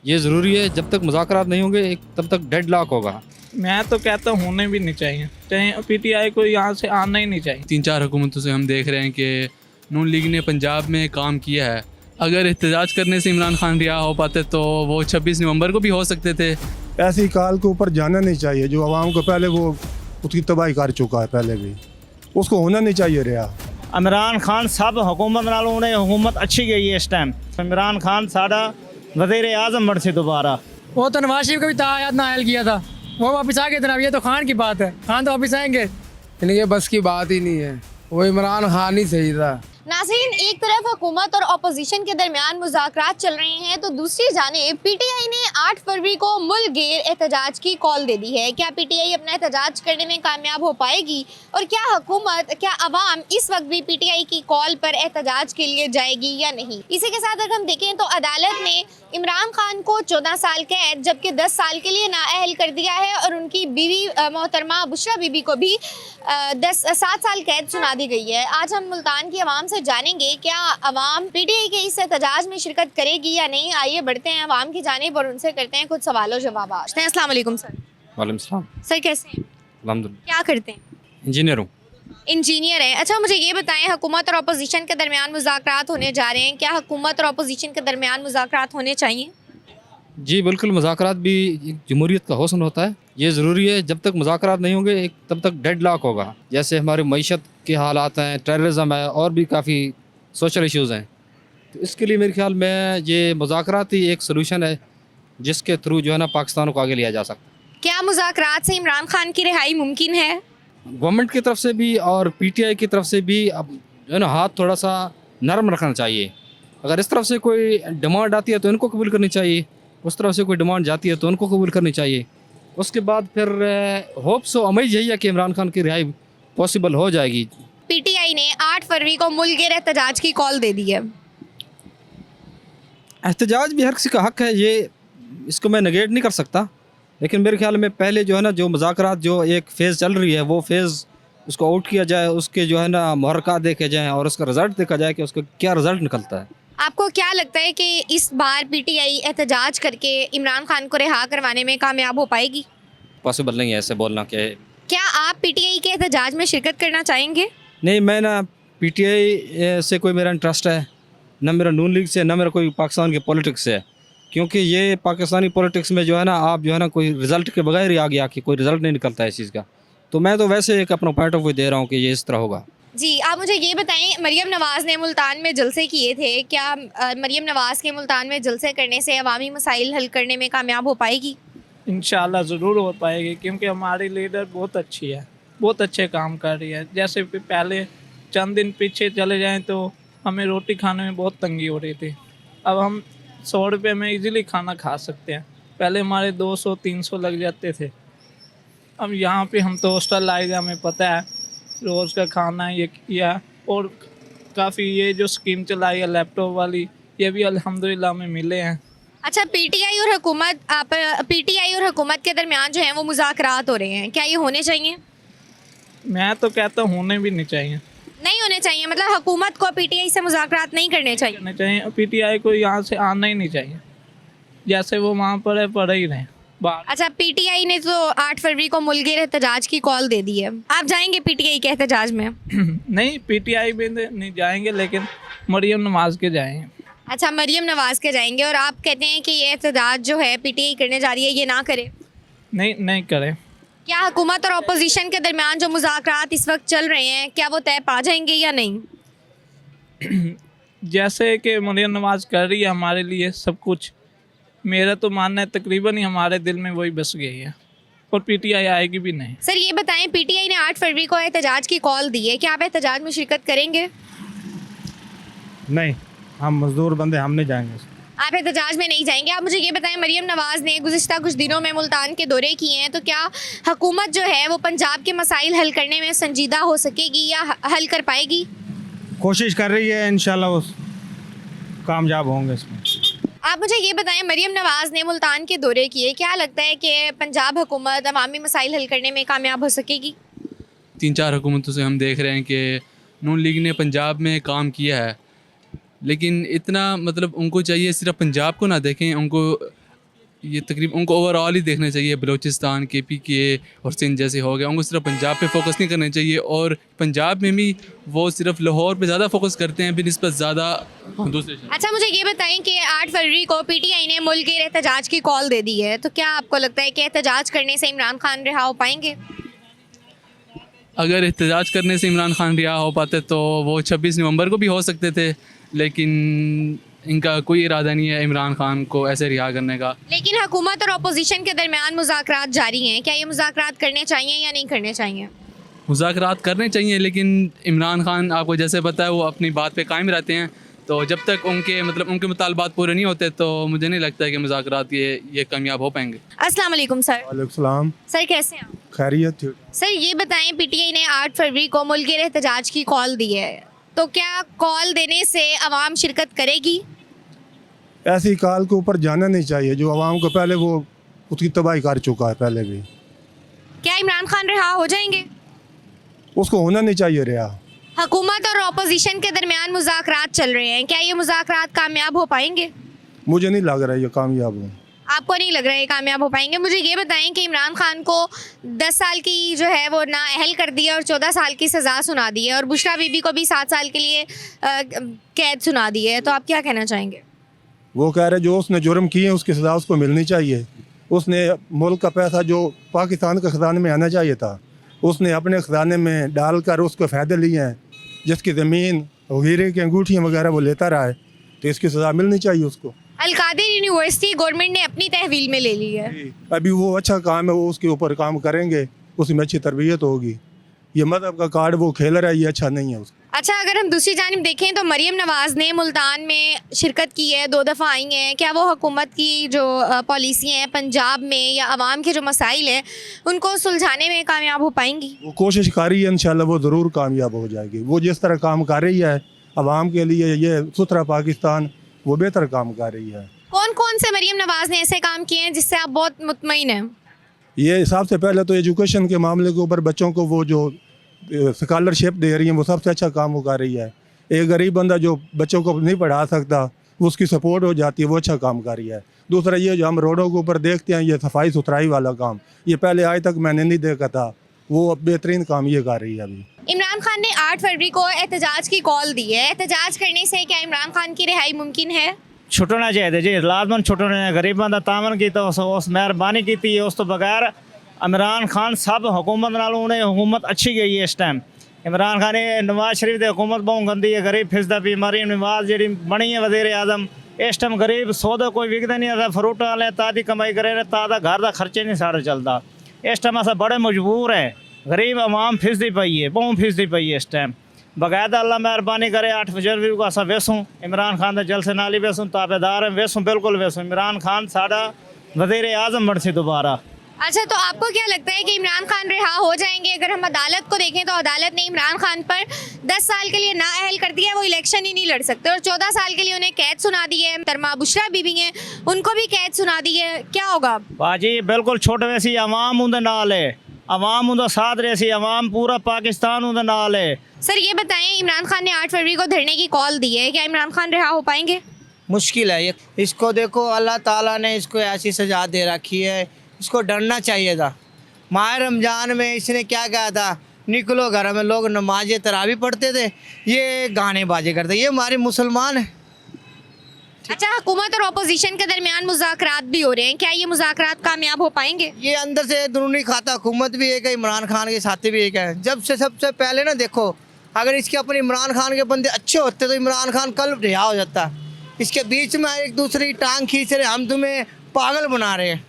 ये ज़रूरी है। जब तक मुज़ाकरात नहीं होंगे तब तक डेडलॉक होगा। मैं तो कहता हूँ होने भी नहीं चाहिए, चाहे पीटीआई को यहाँ से आना ही नहीं चाहिए। 3-4 हुकूमतों से हम देख रहे हैं कि नून लीग ने पंजाब में काम किया है। अगर एहतजाज करने से इमरान खान रिहा हो पाते तो वो 26 नवंबर को भी हो सकते थे। ऐसी काल के ऊपर जाना नहीं चाहिए जो आवाम को पहले वो उसकी तबाही कर चुका है, पहले भी उसको होना नहीं चाहिए रिहा। इमरान खान सब हुकूमत नालों उन्हें हुकूमत अच्छी गई है इस टाइम। इमरान खान सारा वज़ीर आज़म बन से दोबारा। वो तो नवाज शरीफ का भी तायात नायल किया था, वो वापस आ गए थे। ये तो खान की बात है, खान तो वापस आएंगे। ये बस की बात ही नहीं है, वो इमरान खान ही सही था। नाज़रीन, एक तरफ हुकूमत और अपोजिशन के दरमियान मुज़ाकरात चल रहे हैं तो दूसरी जानिब पीटीआई ने 8 फरवरी को मुल्क गिर एहतजाज की कॉल दे दी है। क्या पीटीआई अपना एहतजाज करने में कामयाब हो पाएगी और क्या हुकूमत, क्या अवाम इस वक्त भी पीटीआई की कॉल पर एहतजाज के लिए जाएगी या नहीं? इसी के साथ अगर हम देखें तो अदालत ने इमरान खान को 14 साल कैद जबकि 10 साल के लिए नाअहल कर दिया है और उनकी बीवी मोहतरमा बुशरा बीबी को भी 7 साल कैद सुना दी गई है। आज हम मुल्तान की आवाम से जानेंगे क्या अवाम पीटीआई के इस एहतजाज में शिरकत करेगी या नहीं। आइए बढ़ते हैं अवाम की जानिब और उनसे करते हैं कुछ सवालों जवाब। अस्सलाम वालेकुम सर। वालेकुम सलाम। सर कैसे हैं? अल्हम्दुलिल्लाह। क्या करते हैं? इंजीनियर हूँ। इंजीनियर हैं। अच्छा मुझे ये बताएं, हुकूमत और अपोजिशन के दरमियान मुज़ाकरात होने जा रहे हैं, क्या हुकूमत और अपोजिशन के दरमियान मुज़ाकरात होने चाहिए? जी बिल्कुल, मुज़ाकरात भी एक जमहूरियत का हुस्न होता है। ये ज़रूरी है। जब तक मुज़ाकरात नहीं होंगे तब तक डेडलॉक होगा। जैसे हमारे मईशत के हालात हैं, टेररिज्म है और भी काफ़ी सोशल इश्यूज़ हैं। तो इसके लिए मेरे ख्याल में ये मुज़ाकरात ही एक सलूशन है जिसके थ्रू जो है ना पाकिस्तान को आगे लिया जा सकता है। क्या मुज़ाकरात से इमरान खान की रिहाई मुमकिन है? गवर्नमेंट की तरफ से भी और पीटीआई की तरफ से भी अब जो है ना हाथ थोड़ा सा नरम रखना चाहिए। अगर इस तरफ से कोई डिमांड आती है तो इनको कबूल करनी चाहिए, उस तरफ से कोई डिमांड जाती है तो उनको कबूल करनी चाहिए। उसके बाद फिर होप्स और उम्मीद यही है कि इमरान खान की रिहाई पॉसिबल हो जाएगी। पीटीआई ने 8 फरवरी को मुल्क गिर एहतजाज की कॉल दे दी है। एहतजाज भी हर किसी का हक है, ये इसको मैं नेगेट नहीं कर सकता, लेकिन मेरे ख्याल में पहले जो है ना जो मुज़ाकरात जो एक फ़ेज़ चल रही है वो फ़ेज़ उसको आउट किया जाए, उसके जो है ना मुहर्रकात देखे जाएँ और उसका रिज़ल्ट देखा जाए कि उसका क्या रिज़ल्ट निकलता है। आपको क्या लगता है कि इस बार पीटीआई एहतजाज करके इमरान खान को रिहा करवाने में कामयाब हो पाएगी? पॉसिबल नहीं है ऐसे बोलना कि क्या आप पीटीआई के एहतजाज में शिरकत करना चाहेंगे? नहीं, मैं ना पीटीआई से कोई मेरा इंटरेस्ट है, ना मेरा नून लीग से, ना मेरा कोई पाकिस्तान के पॉलिटिक्स से है। क्योंकि ये पाकिस्तानी पॉलिटिक्स में जो है ना आप जो है ना कोई रिज़ल्ट के बगैर ही आगे आके कोई रिज़ल्ट नहीं निकलता है इस चीज़ का। तो मैं तो वैसे एक अपना पॉइंट ऑफ व्यू दे रहा हूँ कि ये इस तरह होगा। जी, आप मुझे ये बताएं, मरियम नवाज़ ने मुल्तान में जलसे किए थे, क्या मरियम नवाज़ के मुल्तान में जलसे करने से अवामी मसाइल हल करने में कामयाब हो पाएगी? इंशाल्लाह ज़रूर हो पाएगी क्योंकि हमारी लीडर बहुत अच्छी है, बहुत अच्छे काम कर रही है। जैसे पहले चंद दिन पीछे चले जाएं तो हमें रोटी खाने में बहुत तंगी हो रही थी, अब हम 100 रुपये में इजीली खाना खा सकते हैं। पहले हमारे 200-300 लग जाते थे। अब यहाँ पे हम तो हॉस्टल लाए, हमें पता है रोज़ का खाना ये किया। और काफ़ी ये जो स्कीम चलाई है लैपटॉप वाली, ये भी अल्हम्दुलिल्लाह हमें मिले हैं। अच्छा, पीटीआई और हुकूमत के दरमियान जो है वो मुज़ाकरात हो रहे हैं, क्या ये होने चाहिए? मैं तो कहता हूँ होने भी नहीं चाहिए। नहीं होने चाहिए, मतलब हुकूमत को पीटीआई से मुज़ाकरात नहीं करने चाहिए? करने चाहिए, पीटीआई को यहाँ से आना ही नहीं चाहिए। जैसे वो वहाँ पर है पढ़ ही रहे बाहर। अच्छा, पीटीआई ने तो 8 फरवरी को मुल्क गिर एहतजाज की कॉल दे दी है, आप जाएंगे पीटीआई के एहतजाज में? नहीं, पीटीआई में नहीं जाएंगे लेकिन मरियम नवाज़ के जाएंगे। अच्छा, मरियम नवाज़ के जाएंगे और आप कहते हैं कि ये एहतजाज जो है पीटीआई करने जा रही है ये ना करे? नहीं करें। क्या हुकूमत और अपोजिशन के दरमियान जो मुज़ाकरात इस वक्त चल रहे हैं क्या वो तय पा जाएंगे या नहीं? जैसे कि मरियम नवाज़ कर रही है हमारे लिए सब कुछ, मेरा तो मानना है तकरीबन ही हमारे दिल में वही बस गई है और पीटीआई आएगी भी नहीं। सर ये बताएं, पीटीआई ने 8 फरवरी को एहतजाज की कॉल दी है, क्या आप एहतजाज में शिरकत करेंगे? नहीं, हम मजदूर बंदे, हम नहीं जाएंगे। आप एहतजाज में नहीं जाएंगे। आप मुझे ये बताएं, मरियम नवाज़ ने गुज़िश्ता कुछ दिनों में मुल्तान के दौरे किए हैं, तो क्या हुकूमत जो है वो पंजाब के मसाइल हल करने में संजीदा हो सकेगी या हल कर पाएगी? कोशिश कर रही है, इंशाल्लाह वो कामयाब होंगे इसमें। आप मुझे ये बताएं, मरियम नवाज़ ने मुल्तान के दौरे किए, क्या लगता है कि पंजाब हुकूमत अवामी मसाइल हल करने में कामयाब हो सकेगी? 3-4 हुकूमतों से हम देख रहे हैं कि नून लीग ने पंजाब में काम किया है, लेकिन इतना मतलब उनको चाहिए सिर्फ पंजाब को ना देखें, उनको ये तकरीबन उनको ओवरऑल ही देखना चाहिए। बलूचिस्तान, KPK और सिंध जैसे हो गए, उनको सिर्फ पंजाब पे फोकस नहीं करना चाहिए। और पंजाब में भी वो सिर्फ लाहौर पे ज़्यादा फोकस करते हैं बिनिस्बत ज़्यादा दूसरे शहर। अच्छा, मुझे ये बताएं कि 8 फरवरी को PTI ने मुल्क के एहतजाज की कॉल दे दी है, तो क्या आपको लगता है कि एहतजाज करने से इमरान खान रिहा हो पाएंगे? अगर एहतजाज करने से इमरान खान रिहा हो पाते तो वो 26 नवंबर को भी हो सकते थे, लेकिन इनका कोई इरादा नहीं है इमरान खान को ऐसे रिहा करने का। लेकिन हुकूमत और अपोजिशन के दरमियान मुज़ाकरात जारी हैं, क्या ये मुज़ाकरात करने चाहिए या नहीं करने चाहिए? मुज़ाकरात करने चाहिए, लेकिन इमरान खान आपको जैसे पता है वो अपनी बात पे कायम रहते हैं। तो जब तक उनके मुतालबात पूरे नहीं होते तो मुझे नहीं लगता है कि मुज़ाकरात ये कामयाब हो पाएंगे। अस्सलाम वालेकुम सर। वालेकुम सलाम। सर कैसे हैं आप? खैरियत। सर ये बताएं, PTI ने 8 फरवरी को मुल्क के एहतजाज की कॉल दी है, तो क्या कॉल देने से अवाम शिरकत करेगी? ऐसी कॉल के ऊपर जाना नहीं चाहिए जो आवाम को पहले वो उसकी तबाही कर चुका है पहले भी। क्या इमरान खान रिहा हो जाएंगे? उसको होना नहीं चाहिए रिहा। हुकूमत और अपोजिशन के दरमियान मुज़ाकरात चल रहे हैं, क्या ये मुज़ाकरात कामयाब हो पाएंगे? मुझे नहीं लग रहा है ये कामयाब हो। आपको नहीं लग रहा है कामयाब हो पाएंगे? मुझे ये बताएं कि इमरान खान को 10 साल की जो है वो नाअहल कर दिया और 14 साल की सज़ा सुना दी है, और बुशरा बीबी को भी 7 साल के लिए कैद सुना दी है, तो आप क्या कहना चाहेंगे? वो कह रहे जो उसने जुर्म किए उसकी सज़ा उसको मिलनी चाहिए। उसने मुल्क का पैसा जो पाकिस्तान के ख़जाने में आना चाहिए था उसने अपने ख़जाने में डालकर उसको फ़ायदे लिए हैं। जिसकी ज़मीन हीरे की अंगूठियाँ वगैरह वो लेता रहा है, तो इसकी सज़ा मिलनी चाहिए उसको। अल-कादिर यूनिवर्सिटी गवर्नमेंट ने अपनी तहवील में ले ली है। अभी वो अच्छा काम है, वो उसके ऊपर काम करेंगे, उसमें अच्छी तरबियत होगी। ये मज़हब का कार्ड वो खेल रहा है, ये अच्छा नहीं है उसको। अच्छा, अगर हम दूसरी जानिब देखें तो मरीम नवाज़ ने मुल्तान में शिरकत की है, 2 दफ़ा आई हैं, क्या वो हुकूमत की जो पॉलिसी हैं पंजाब में या आवाम के जो मसाइल हैं उनको सुलझाने में कामयाब हो पाएंगी? वो कोशिश कर रही है, इंशाल्लाह वो ज़रूर कामयाब हो जाएगी। वो जिस तरह काम कर रही है आवाम के लिए, ये सुथरा पाकिस्तान, वो बेहतर काम कर रही है। कौन कौन से मरीम नवाज़ ने ऐसे काम किए हैं जिससे आप बहुत मुतमईन हैं? ये सबसे पहले तो एजुकेशन के मामले के ऊपर बच्चों को वो जो स्कॉलरशिप दे रही है वो सबसे अच्छा काम वो कर रही है। एक गरीब बंदा जो बच्चों को नहीं पढ़ा सकता वो उसकी सपोर्ट हो जाती है, वो अच्छा काम कर रही है। दूसरा ये जो हम रोडों के ऊपर देखते हैं, ये सफाई सुथराई वाला काम, ये पहले आज तक मैंने नहीं देखा था, वो अब बेहतरीन काम ये कर रही है। अभी इमरान खान ने 8 फरवरी को एहतजाज की कॉल दी है, एहतजाज करने से क्या इमरान खान की रिहाई मुमकिन है? छुटना चाहिए जी, लाजमन छुटना। गरीबां दा तावन की तो उस मेहरबानी की उस तो बगैर इमरान खान सब हुकूमत नालों उन्हें हुकूमत अच्छी गई है। इस टाइम इमरान खान ने नवाज शरीफ की हुकूमत बहुत गंदी है। गरीब फिसदा भी मरीम नवाज जी बनी है वज़ीर आज़म, इस टाइम गरीब सौदा कोई विकता नहीं आता, फ्रूट वाले तादी कमाई करे तादा घर का खर्चे नहीं साढ़े चलता। इस टाइम अस बड़े मजबूर है, गरीब आवाम फिसदी पई है, बहुत फिसदी पई है इस टाइम। बाकायदा अल्लाह मेहरबानी करे 8 फरवरी को अस वेसूँ इमरान खान के जलसे नाल ही वेसूँ, ताबेदार हैं, वेसूँ बिल्कुल वेसूँ। इमरान खान साड़ा वज़ीर आज़म बन से दोबारा। अच्छा, तो आपको क्या लगता है कि इमरान खान रिहा हो जाएंगे? अगर हम अदालत को देखें तो अदालत ने इमरान खान पर 10 साल के लिए नाअहल कर दिया है, वो इलेक्शन ही नहीं लड़ सकते, और 14 साल के लिए उन्हें कैद सुना दी है। तरमा बुशरा बीबी हैं, उनको भी कैद सुना दी है, क्या होगा? बाजी बिल्कुल छोटे वैसी आवाम उनके नाल है, आवाम उनका साथ रही, आवाम पूरा पाकिस्तान उनके नाल है। सर ये बताएं, इमरान खान ने 8 फरवरी को धरने की कॉल दी है, क्या इमरान खान रिहा हो पाएंगे? मुश्किल है ये। इसको देखो, अल्लाह ताला ने इसको ऐसी सजा दे रखी है, इसको डरना चाहिए था। माह रमज़ान में इसने क्या कहा था, निकलो घर में, लोग नमाज तरावी पढ़ते थे, ये गाने बाजे करते, ये हमारे मुसलमान हैं। अच्छा, हुकूमत और अपोजिशन के दरमियान मुज़ाकरात भी हो रहे हैं, क्या ये मुज़ाकरात कामयाब हो पाएंगे? ये अंदर से अंदरूनी खाता हुकूमत भी एक है, इमरान खान के साथी भी एक है। जब से सबसे पहले ना देखो, अगर इसके अपने इमरान खान के बंदे अच्छे होते तो इमरान खान कल रिहा हो जाता। इसके बीच में एक दूसरे की टांग खींच रहे, हम तुम्हें पागल बना रहे हैं।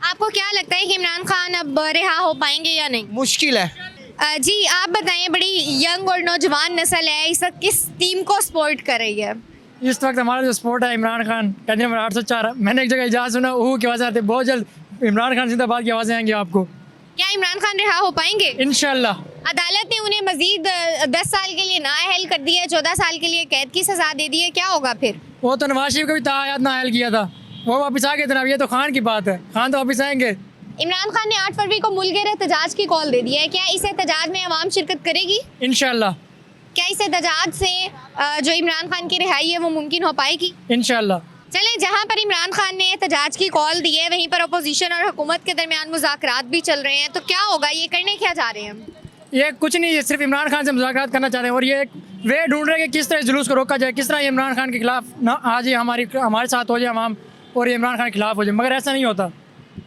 आपको क्या लगता है कि इमरान खान अब रिहा हो पाएंगे या नहीं? मुश्किल है। जी आप बताएं, बड़ी यंग और नौजवान नस्ल है, इस वक्त किस टीम को सपोर्ट कर रही है? इस वक्त हमारा जो स्पोर्ट है इमरान खान कैंडिडेट नंबर 804। मैंने एक जगह इजाज़ सुना ऊह की आवाज़ें आती, बहुत जल्द इमरान खान जिंदाबाद की आवाज़ें आएंगी आपको। क्या इमरान खान रिहा हो पाएंगे? इंशाल्लाह। अदालत ने उन्हें मजीद 10 साल के लिए नाअहल कर दिया है, 14 साल के लिए कैद की सजा दे दी है, क्या होगा फिर? वो तो नवाज शरीफ को भी तायात नाअहल किया था, वो वापस आ गए थे ना, ये तो खान की बात है, खान तो वापस आएंगे। इमरान खान ने 8 फरवरी को मुल्क के एहतजाज की कॉल दे दी है, क्या इस एहतजाज में अवाम शिरकत करेगी? इंशाल्लाह। क्या इस एहतजाज से जो इमरान खान की रिहाई है वो मुमकिन हो पाएगी? इंशाल्लाह। चलें, जहां पर इमरान खान ने एहतजाज की कॉल दी है वहीं पर अपोजिशन और हुकूमत के दरमियान मुज़ाकरात भी चल रहे हैं, तो क्या होगा, ये करने क्या जा रहे हैं हम? ये कुछ नहीं, ये सिर्फ इमरान खान से मुज़ाकरात करना चाहते हैं और ये एक वे ढूंढ रहे हैं कि किस तरह इस जुलूस को रोका जाए, किस तरह ये इमरान खान के खिलाफ ना आ जाए, हमारे साथ हो जाए अवाम और ये इमरान खान के खिलाफ हो जाए, मगर ऐसा नहीं होता।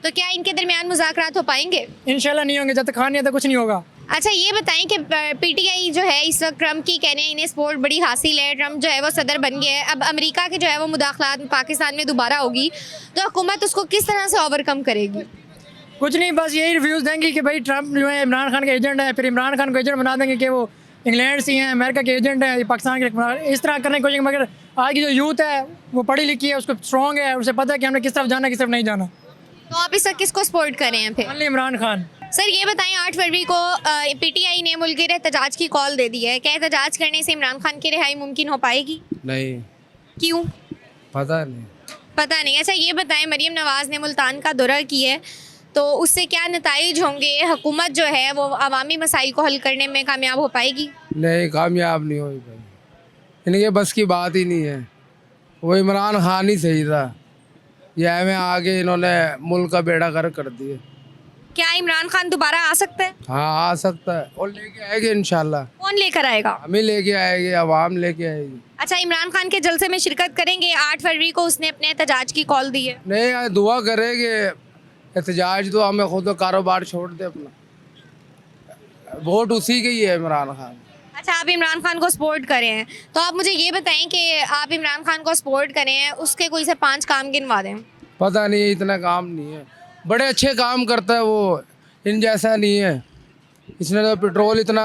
तो क्या इनके दरमियान मुज़ाकरात हो पाएंगे? इंशाल्लाह नहीं होंगे, जब तक खान नहीं आता कुछ नहीं होगा। अच्छा, ये बताएं कि पीटीआई जो है इस वक्त ट्रम्प की कह रहे हैं इन्हें सपोर्ट बड़ी हासिल है, ट्रम्प जो है वो सदर बन गया है, अब अमेरिका के जो है वो मुदाखलात पाकिस्तान में दोबारा होगी, तो हुकूमत उसको किस तरह से ओवरकम करेगी? कुछ नहीं, बस यही रिव्यूज़ देंगे कि भाई ट्रम्प जो है इमरान खान के एजेंट है, फिर इमरान खान को एजेंट बना देंगे कि वो इंग्लैंड से हैं, अमेरिका के एजेंट हैं, पाकिस्तान के, इस तरह करने की कोशिश। मगर आज की जो यूथ है वो पढ़ी लिखी है, उसको स्ट्रॉन्ग है, उसे पता है कि हमने किस तरफ जाना किस तरफ नहीं जाना। तो आप इस वक्त किसको सपोर्ट कर रहे हैं फिर? ओनली इमरान खान। सर ये बताएं, 8 फरवरी को पीटीआई ने मुल्की एहतजाज की कॉल दे दी है, क्या एहतजाज करने से इमरान खान की रिहाई मुमकिन हो पाएगी? नहीं, क्यों? पता नहीं। पता नहीं। अच्छा ये बताएं, मरीम नवाज़ ने मुल्तान का दौरा किया है, तो उससे क्या नताइज होंगे? हुकूमत जो है वो अवामी मसाइल को हल करने में कामयाब हो पाएगी? नहीं, कामयाब नहीं हुई भाई, इनके बस की बात ही नहीं है। वो इमरान खान ही सही था, यह में आगे इन्होंने मुल्क का बेड़ा गर्क कर दिया। क्या इमरान खान दोबारा आ सकता है? हाँ, आ सकता है और लेके आएंगे इंशाल्लाह। कौन लेकर आएगा? हम ही लेके आएंगे, अवाम लेके आएगी। अच्छा, इमरान खान के जलसे में शिरकत करेंगे? 8 फरवरी को उसने अपने एहतजाज की कॉल दी है। नहीं, दुआ करेंगे, एहतजाज तो हमें खुद कारोबार छोड़ दे अपना, वोट उसी के ही है इमरान खान। अच्छा, आप इमरान खान को सपोर्ट करें हैं, तो आप मुझे ये बताएं कि आप इमरान खान को सपोर्ट करें हैं, उसके कोई से 5 काम गिनवा दें। पता नहीं, इतना काम नहीं है, बड़े अच्छे काम करता है वो, इन जैसा नहीं है, इसने तो पेट्रोल इतना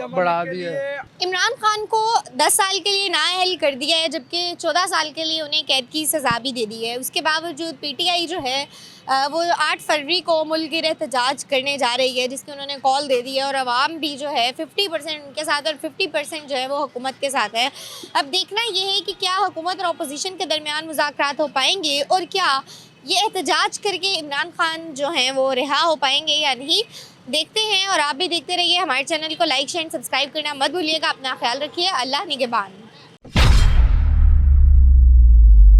बढ़ा दिया है। इमरान खान को 10 साल के लिए नाअहल कर दिया है, जबकि 14 साल के लिए उन्हें कैद की सज़ा भी दे दी है। उसके बावजूद पीटीआई जो है वो 8 फरवरी को मुल्क गिर एहतजाज करने जा रही है, जिसकी उन्होंने कॉल दे दी है, और अवाम भी जो है 50% उनके साथ और 50% जो है वो हुकूमत के साथ है। अब देखना ये है कि क्या हुकूमत और अपोजिशन के दरमियान मुज़ाकरात हो पाएंगे और क्या ये एहतजाज करके इमरान खान जो हैं वो रिहा हो पाएंगे या नहीं। देखते हैं, और आप भी देखते रहिए। हमारे चैनल को लाइक शेयर सब्सक्राइब करना मत भूलिएगा। अपना ख्याल रखिए। अल्लाह निगहबान।